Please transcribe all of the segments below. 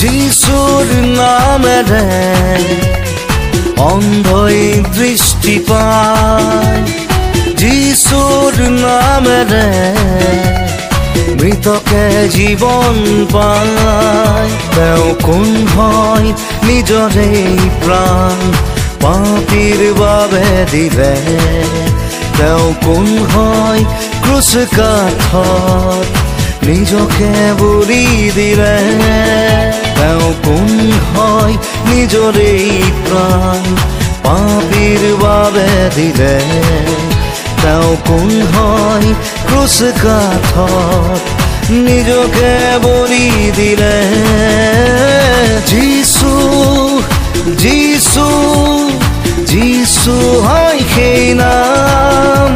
যিশুৰ নামেৰে অন্ধই দৃষ্টি পায়, যিশুৰ নামেৰে মৃতকে জীৱন পায়। তেওঁ কোন হয় নিজৰে প্ৰাণ পাপীৰ বাবে দিলে, তেওঁ কোন হয় ক্ৰুচ কাঠত নিজকে বলি দিলে, তেওঁ কোন হয় নিজৰে প্ৰাণ পাপীৰ বাবে দিলে, তেওঁ কোন হয় ক্ৰুচ কাঠত নিজকে বলি দিলে। যিশু যিশু যিশু হয় সেই নাম,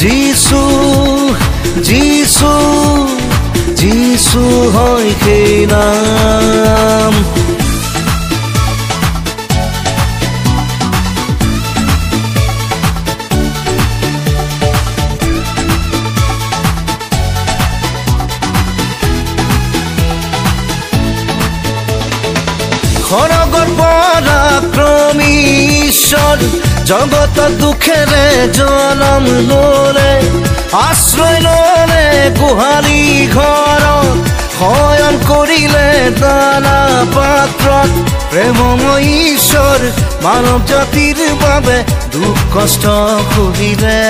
যিশু যিশু যিশু হয় সেই নাম। খড়গৰ পৰাক্ৰমী ঈশ্বৰ জগত দুখেৰে জনম ললে, আশ্ৰয় ললে গোহালি ঘৰত, শয়ন কৰিলে দানা পাত্ৰত। প্ৰেমময় ঈশ্বৰ মানৱ জাতিৰ বাবে দুখ কষ্ট সহিলে,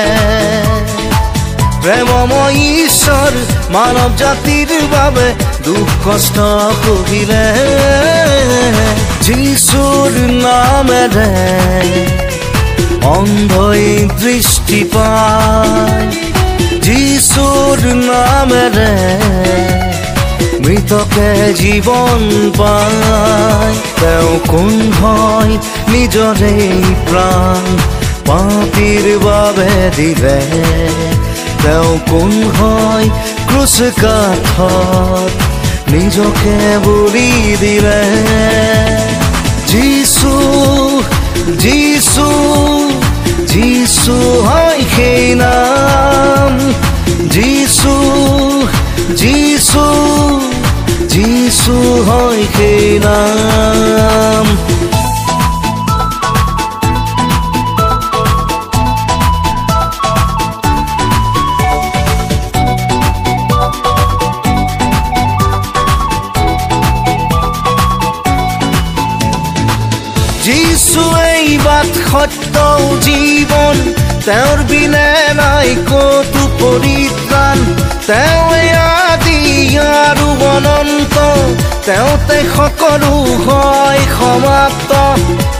প্ৰেমময় ঈশ্বৰ মানৱ জাতিৰ বাবে দুখ কষ্ট সহিলে। যিশুৰ নামেৰে অন্ধই দৃষ্টি পায়, যিশুৰ নামেৰে মৃতকে জীৱন পায়। তেওঁ কোন হয় নিজৰে প্ৰাণ পাপীৰ বাবে দিলে, তেওঁ কোন হয় ক্ৰুচ কাঠত নিজকে বলি দিলে। যিশু যিশু যিশু হয় সেই নাম, যিশু যিশু যিশু হয় সেই নাম। যিশু এই বাট সত্য জীৱন, তেওঁৰ বিনে নাই ক'তো পৰিত্ৰাণ। তেওঁৱে আদি আৰু অনন্ত, তেওঁতে সকলো হয় সমাপ্ত।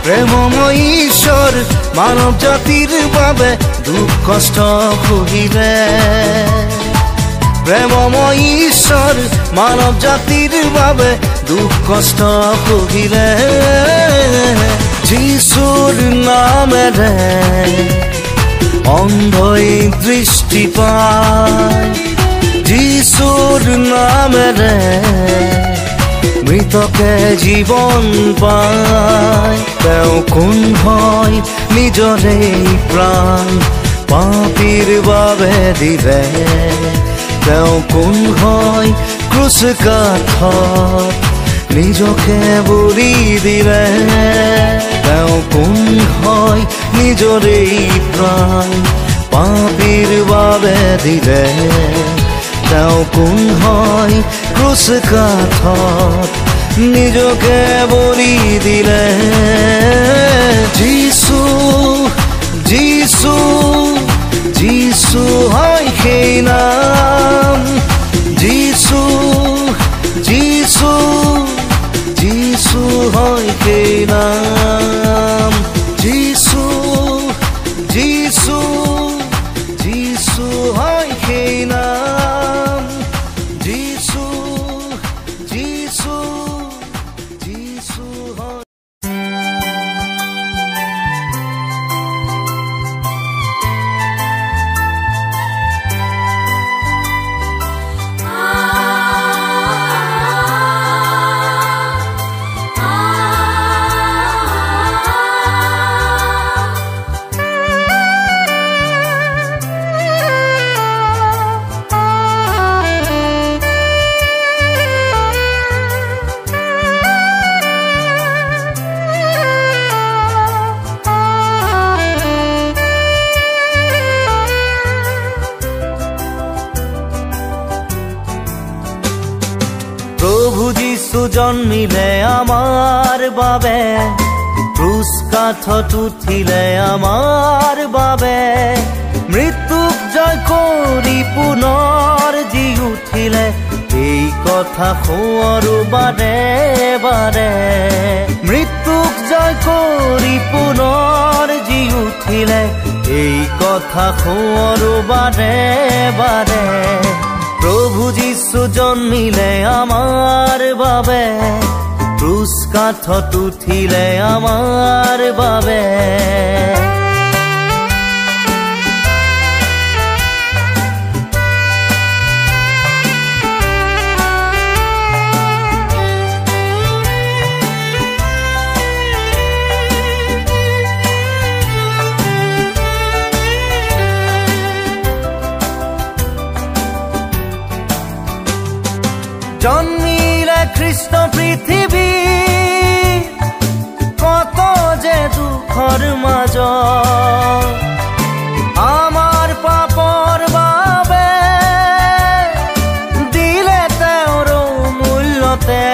প্ৰেমময় ঈশ্বৰ মানৱ জাতিৰ বাবে দুখ কষ্ট সহিলে, প্ৰেমময় ঈশ্বৰ মানৱ জাতিৰ বাবে দুখ কষ্ট সহিলে। যিশুৰ নামেৰে অন্ধই দৃষ্টি পায়, যিশুৰ নামেৰে মৃতকে জীৱন পায়। তেওঁ কোন হয় নিজৰে প্ৰাণ পাপীৰ বাবে দিলে, তেওঁ কোন হয় ক্ৰুচ কাঠত নিজকে বলি দিলে, তেওঁ কোন হয় নিজৰে প্ৰাণ পাপীৰ বাবে দিলে, তেওঁ কোন হয় ক্ৰুচ কাঠত নিজকে বলি দিলে। যিশু যিশু যিশু হয় সেই নাম, যিশু যিশু যিশু হয় সেই নাম। যিশু যিশু যিশু হয় সেই নাম, যিশু যিশু যিশু হয়। প্ৰভু যীশু জন্মিলে আমাৰ বাবে, ক্ৰুচ কাঠত উঠিলে আমাৰ বাবে, মৃত্যুক জয় কৰি পুনৰ জি উঠিলে, এই কথা শুনো বাৰে বাৰে। মৃত্যুক জয় কৰি পুনৰ জি উঠিলে, এই কথা শুনো বাৰে বাৰে। প্ৰভু যীশু জন্মিলে আমাৰ বাবে, ক্ৰুচ কাঠত উঠিলে আমাৰ বাবে। জন্মিলে কৃষ্ণ পৃথিৱী, কত যে দুখৰ মাজত, আমাৰ পাপৰ বাবে দিলে তেওঁৰ মূল্যতে।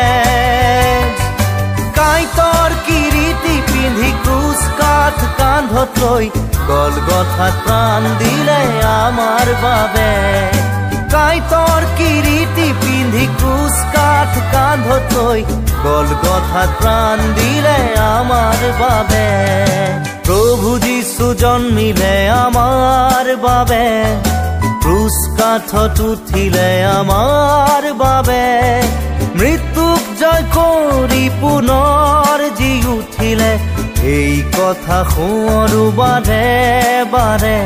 কাঁইটৰ কিৰীটি পিন্ধি ক্ৰুচ কাঠ কান্ধত লৈ, গলগথাত প্ৰাণ দিলে আমাৰ বাবে। কাঁইটৰ কিৰীটি পিন্ধি ক্ৰুচ কাঠ কান্ধত লৈ, গলগথাত প্ৰাণ দিলে আমাৰ বাবে। প্ৰভু যীশু জন্মিলে আমাৰ বাবে, ক্ৰুচ কাঠত উঠিলে আমাৰ বাবে, মৃত্যুক জয় কৰি পুনৰ জি উঠিলে, এই কথা শুনো বাৰে বাৰে।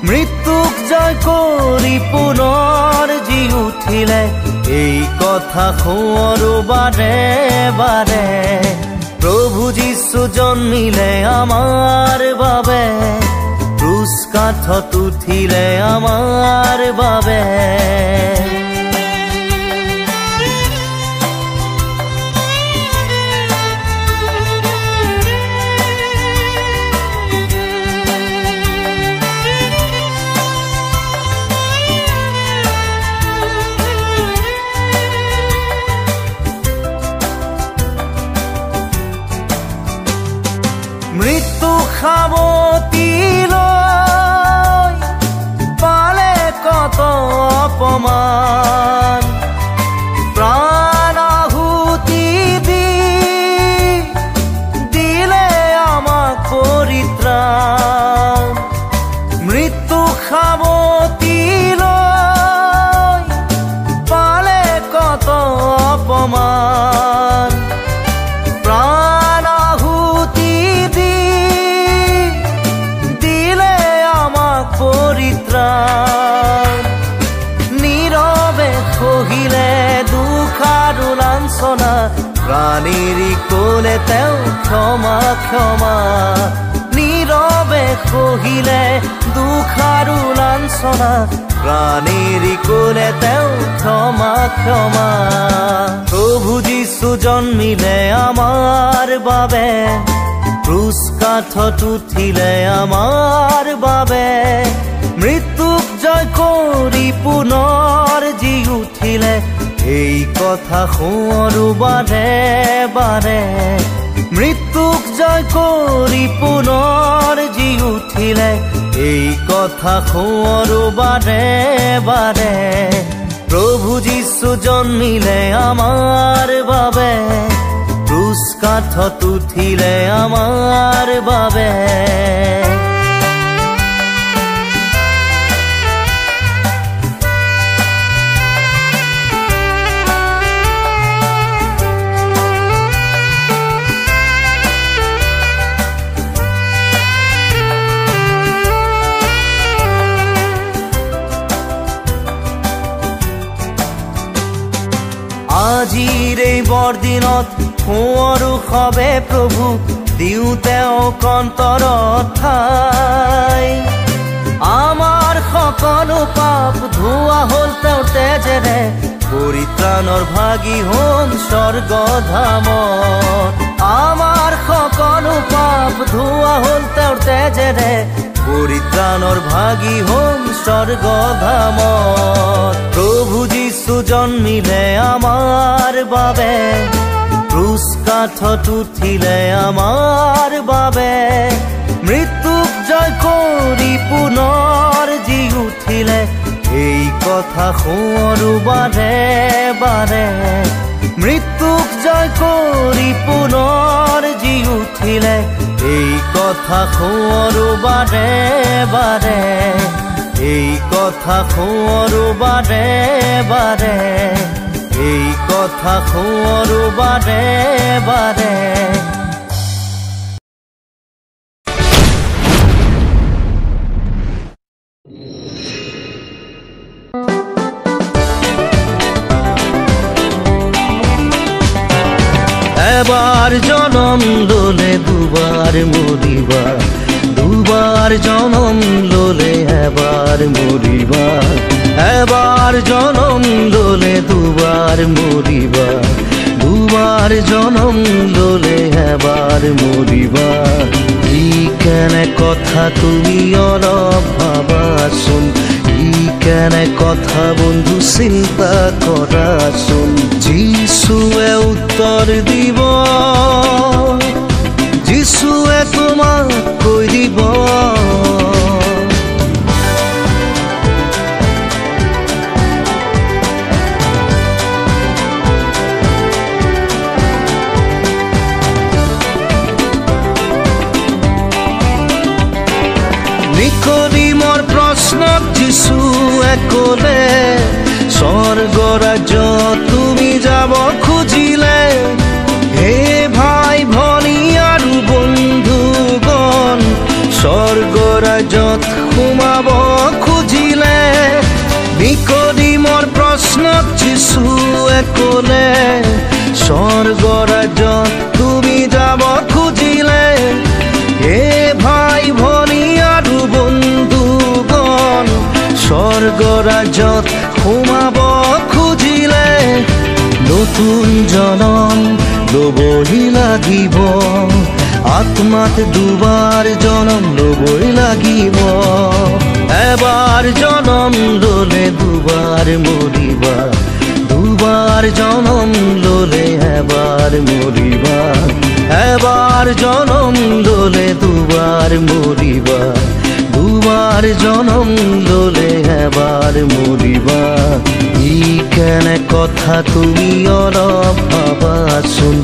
মৃত্যুক জয় কৰি পুনৰ জি উঠিলে, এই কথা শুনো বাৰে বাৰে। প্ৰভু যীশু জন্মিলে আমাৰ বাবে, ক্ৰুচ কাঠত উঠিলে আমাৰ বাবে। মৃত্যু সাৱটি লৈ পালে কত অপমান, প্ৰাণ আহুতি দি দিলে আমাক পৰিত্ৰাণ। মৃত্যু সাৱটি লৈ পালে কত অপমান, নীৰৱে সহিলে দুখ আৰু লাঞ্ছনা, প্ৰাণেৰি ক'লে তেওঁ ক্ষমা ক্ষমা। নীৰৱে সহিলে দুখ আৰু লাঞ্ছনা, প্ৰাণেৰি ক'লে তেওঁ ক্ষমা ক্ষমা। প্ৰভু যীশু জন্মিলে আমাৰ বাবে, ক্ৰুচ কাঠত উঠিলে আমাৰ বাবে, মৃত্যুক জয় কৰি পুনৰ জি উঠিলে, এই কথা শুনো বাৰে বাৰে। মৃত্যুক জয় কৰি পুনৰ জি উঠিলে, এই কথা শুনো বাৰে বাৰে। প্ৰভু যীশু জন্মিলে আমাৰ বাবে, ক্ৰুচ কাঠত উঠিলে আমাৰ বাবে। আজিৰ এই বৰদিনত সোঁৱৰো সবে প্ৰভু, দিওঁ তেওঁক অন্তৰত ঠাই। আমাৰ সকলো পাপ ধোৱা হ'ল তেওঁৰ তেজেৰে, পৰিত্ৰাণৰ ভাগী হ'ম স্বৰ্গধামত। আমাৰ সকলো পাপ ধোৱা হ'ল তেওঁৰ তেজেৰে, পৰিত্ৰাণৰ ভাগী হ'ম স্বৰ্গধামত। প্ৰভু যীশু জন্মিলে আমাৰ বাবে, ক্ৰুচ কাঠত উঠিলে আমাৰ বাবে, মৃত্যুক জয় কৰি পুনৰ জি উঠিলে, এই কথা শুনো বাৰে বাৰে। মৃত্যুক জয় কৰি পুনৰ জি উঠিলে, এই কথা শুনো বাৰে বাৰে, এই কথা শুনো বাৰে বাৰে, এই কথা শুনো বাৰে বাৰে। এবাৰ জনম ললে দুবাৰ মৰিবা, দুবাৰ জনম ললে এবাৰ মৰিবা। এবাৰ জনম ললে দুবাৰ মৰিবা, দুবাৰ জনম ললে এবাৰ মৰিবা। ই কেনে কথা তুমি অলপ ভাবাচোন, ই কেনে কথা বন্ধু চিন্তা কৰাচোন। যিশুৱে উত্তৰ দিব, যিশুৱে তোমাক কৈ দিব, নিকোদিমৰ প্ৰশ্নত যিশুৱে ক'লে, স্বৰ্গ ৰাজ্য তুমি যাব খুজিলে, হে ভাই ভনী আৰু বন্ধুগণ, স্বৰ্গ ৰাজ্যত সোমাব খুজিলে। নিকোদিমৰ প্ৰশ্নত যিশুৱে ক'লে, স্বৰ্গ ৰাজ্যত তুমি যাব খুজিলে, হে ভাই ভনী আৰু বন্ধুগণ, স্বৰ্গ ৰাজ্যত সোমাব খুজিলে, নতুন জনম ল'বই লাগিব, আত্মাত দুবাৰ জনম ল'বই লাগিব। এবাৰ জনম ল'লে দুবাৰ মৰিবা, দুবাৰ জনম ল'লে এবাৰ মৰিবা। এবাৰ জনম ল'লে দুবাৰ মৰিবা, দুবাৰ জনম ল'লে এবাৰ মৰিবা। ই কেনে কথা তুমি অলপ ভাবাচোন,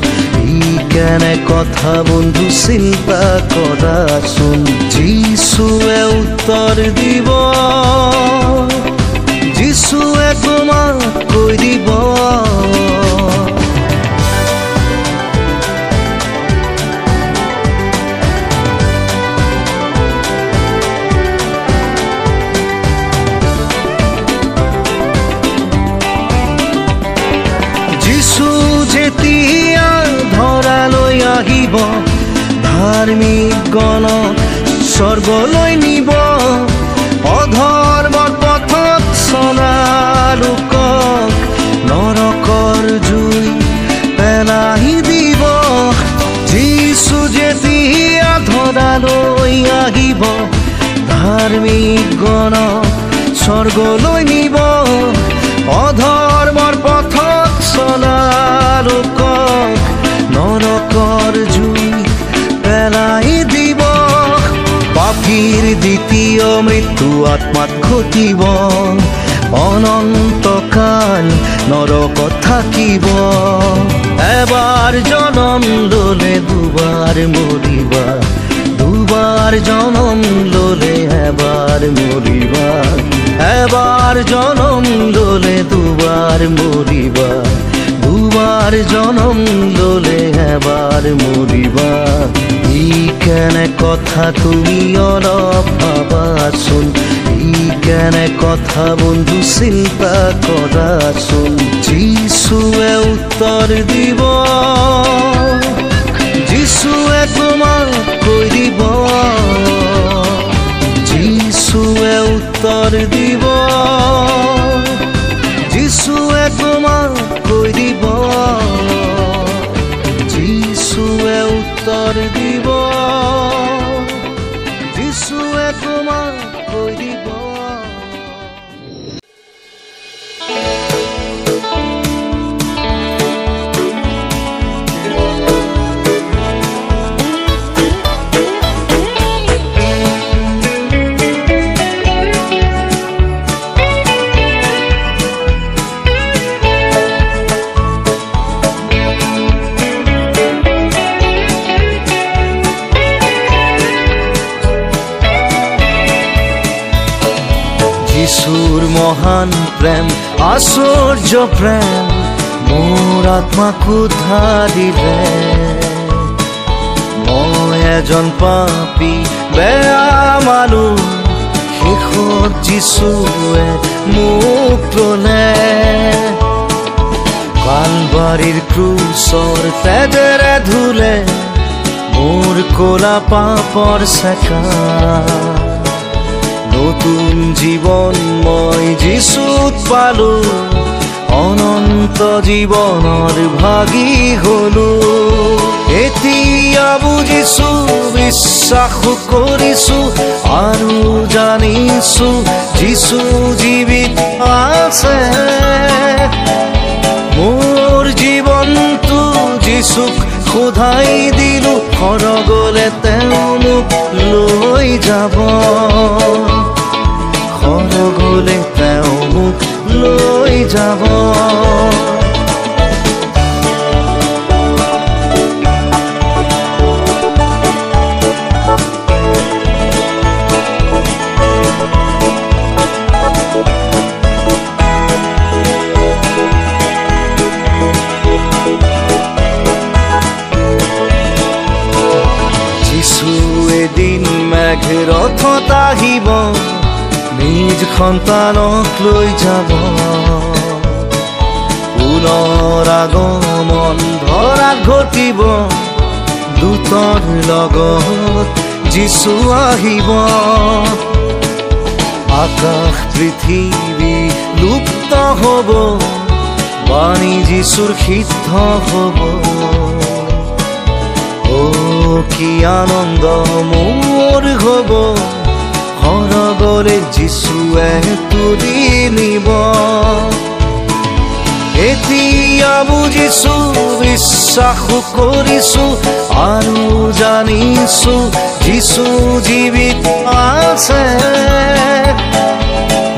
ই কেনে কথা বন্ধু চিন্তা কৰাচোন। যিশুৱে উত্তৰ দিব, যিশুৱে তোমাক কৈ দিব, যেতিয়া ধৰালৈ আহিব, ধাৰ্মিক গণক স্বৰ্গলৈ নিব, অধৰ্মৰ পথত চলা লোকক নৰকৰ জুই পেলাই দিব। যিশু যেতিয়া ধৰালৈ আহিব, ধাৰ্মিক গণক স্বৰ্গলৈ নিব, অধৰ্মৰ পথত চলা লোকক নৰকৰ জুই পেলাই দিব। পাপীৰ দ্বিতীয় মৃত্যু আত্মাত ঘটিব, অনন্তকাল নৰকত থাকিব। এবাৰ জনম ল'লে দুবাৰ মৰিবা, দুবাৰ জনম ল'লে এবাৰ মৰিবা। এবাৰ জনম ল'লে দুবাৰ মৰিবা, দুবাৰ জনম ল'লে এবাৰ মৰিবা। ই কেনে কথা তুমি অলপ ভাবাচোন, ই কেনে কথা বন্ধু চিন্তা কৰাচোন। যিশুৱে উত্তৰ দিব, যিশুৱে তোমাক কৈ দিব, যিশুৱে উত্তৰ দিব, যিশুৱে তোমাক কৈ দিব, যিশুৱে উত্তৰ দিব, যিশুৱে মহান প্ৰেম আশ্চৰ্য প্ৰেম মোৰ আত্মাক উদ্ধাৰিলে মই এজন পাপী বেয়া মানুহ শেষত যিশুৱে মোক ল'লে কালবাৰীৰ ক্ৰুচৰ তেজেৰে ধুলে মোৰ ক'লা পাপৰ চেকা নতুন জীৱন মই যিশুত পালো অনন্ত জীৱনৰ ভাগী হলো এতিয়া বুজিছো বিশ্বাস কৰিছো আৰু জানিছো যিশু জীৱিত আছে মোৰ জীৱনটো যিশুক খোধাই দিলো সৰগলে তেওঁ মোক লৈ যাব সৰগলে তেওঁ মোক লৈ যাব এদিন মেঘৰথত আহিব নিজ সন্তানক লৈ যাব পুনৰ আগমন ধৰাত ঘটিব দূতৰ লগত যিশু আহিব আকাশ পৃথিৱী লুপ্ত হ'ব বাণী যিশুৰ সিদ্ধ হ'ব কি আনন্দ মোৰ হ'ব সৰগলে যিশুৱে তুলি নিব এতিয়া বুজিছো বিশ্বাস কৰিছো আৰু জানিছো যিশু জীৱিত আছে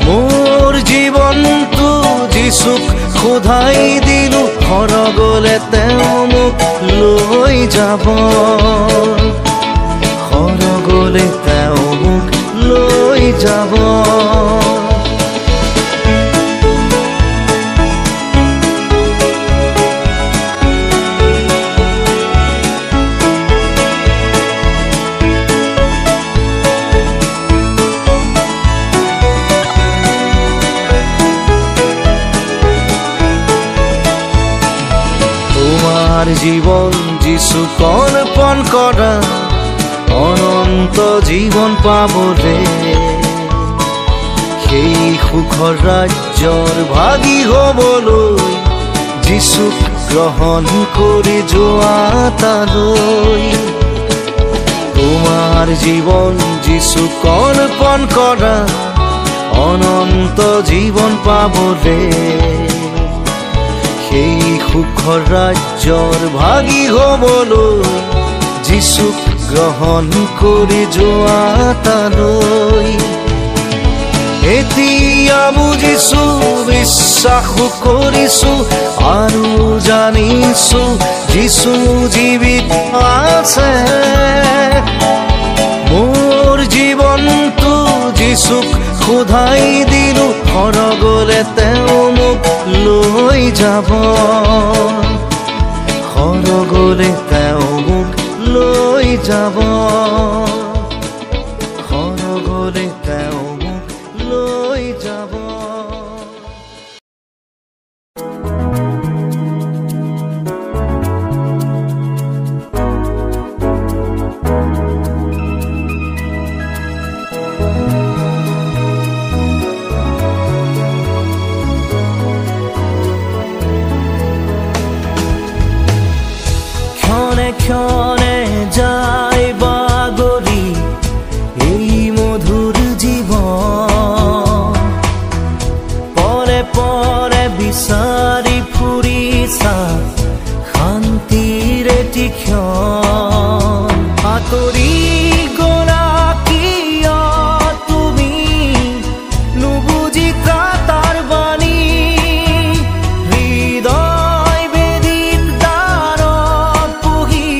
মোৰ জীৱনটো যিশুক খোধাই দিলো সৰগলে তেওঁ মোক লৈ যাব সৰগলে তেওঁ মোক লৈ যাব জীবন যিশু অৰ্পণ কৰা অনন্ত জীৱন পাবলে সেই সুখৰ ৰাজ্যৰ ভাগী হ'বলৈ যিশুক গ্ৰহণ কৰি যোৱা তালৈ তোমাৰ জীৱন যিশুক অৰ্পণ কৰা অনন্ত জীৱন পাবলে সেই সুখৰ ৰাজ্যৰ ভাগী হ'বলৈ যিশুক গ্ৰহণ কৰি যোৱা তালৈ এতিয়া বুজিছো বিশ্বাস কৰিছো আৰু জানিছো যিশু জীৱিত আছে মোৰ জীৱনটো যিশুক খোধাই দিলো সৰগলে তেওঁ মোক লৈ যাব সৰগলে তেওঁ মোক লৈ যাব সৰগলে তেওঁ মোক লৈ যাব ক্ষণে যায় বাগৰি এই মধুৰ জীৱন পৰে পৰে বিচাৰি ফুৰিছা শান্তিৰ এটি ক্ষণ আঁতৰি গ'লা কিয় তুমি নুবুজি ত্ৰাতাৰ বাণী হৃদয় বেদিত দ্বাৰত পুহি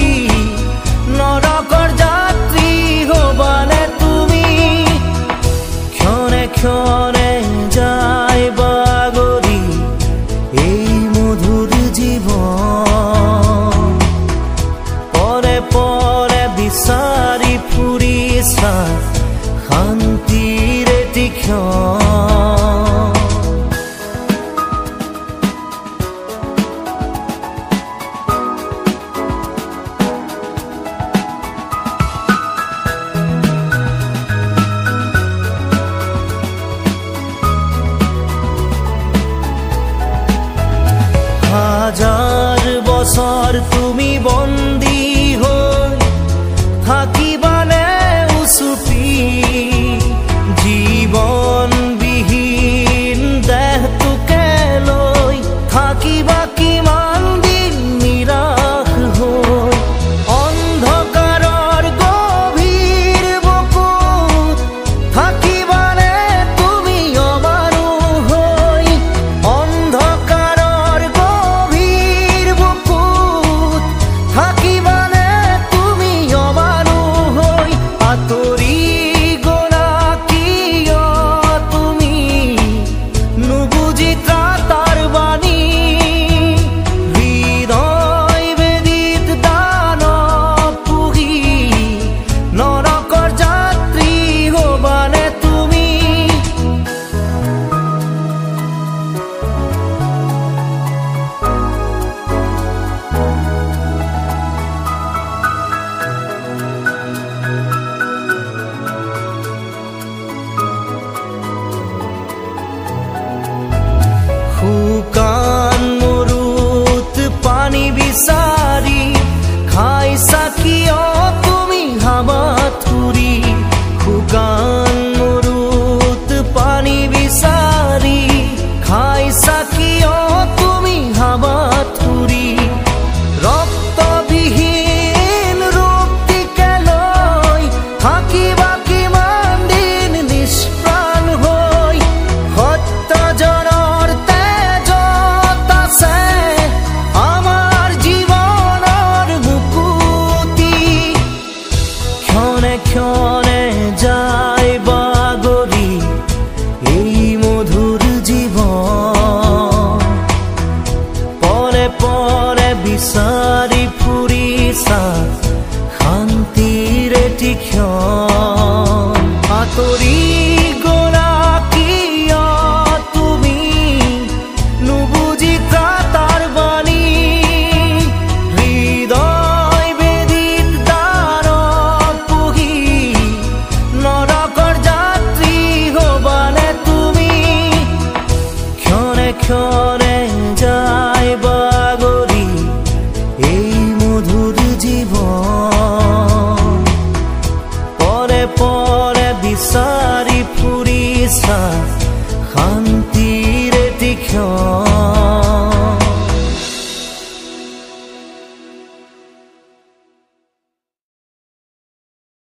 নৰকৰ যাত্ৰী হবানে তুমি ক্ষণে ক্ষণে যা ফুৰিছা শান্তিৰে তীক্ষ্ণ হাজাৰ বছৰ তুমি বন্দী হৈ থাকিবানে উচুপি জীৱনবিহীন দেহটোকে লৈ থাকিবা কিমান দিন নিৰাশ হৈ অন্ধকাৰৰ গভীৰ বুকুত থাকিবানে তুমি অমানুষ হৈ অন্ধকাৰৰ গভীৰ বুকুত থাকিবানে তুমি অমানুষ হৈ আঁতৰি গ'লা কিয় তুমি নুবুজি ত্ৰাতাৰ বাণী হৃদয় বেদীত দানৱ পুহি নৰকৰ যাত্ৰী হবানে তুমি শুকান মৰুত পানী বিচাৰি খাইছা কিয় তুমি হাবাথুৰি শুকান মৰুত পানী বিচাৰি খাইছা কিয় তুমি হাবাথুৰি ৰক্তবিহীন ৰূপটিকে লৈ থাকিবা কিমান দিন নিষ্প্ৰাণ হৈ সত্যজনৰ তেজত আছে আমাৰ জীৱনৰ মুকুতি ক্ষণে ক্ষণে যায় বাগৰি এই মধুৰ জীৱন পৰে পৰে বিচাৰি ফুৰিছা শান্তিৰে তীক্ষ্ণ আঁতৰি গ'লা কিয় তুমি নুবুজি ত্ৰাতাৰ বাণী হৃদয় বেদীত দানৱ পুহি নৰকৰ যাত্ৰী হবানে তুমি ক্ষণে ক্ষণে যায় বাগৰি এই মধুৰ জীৱন পৰে পৰে বিচাৰি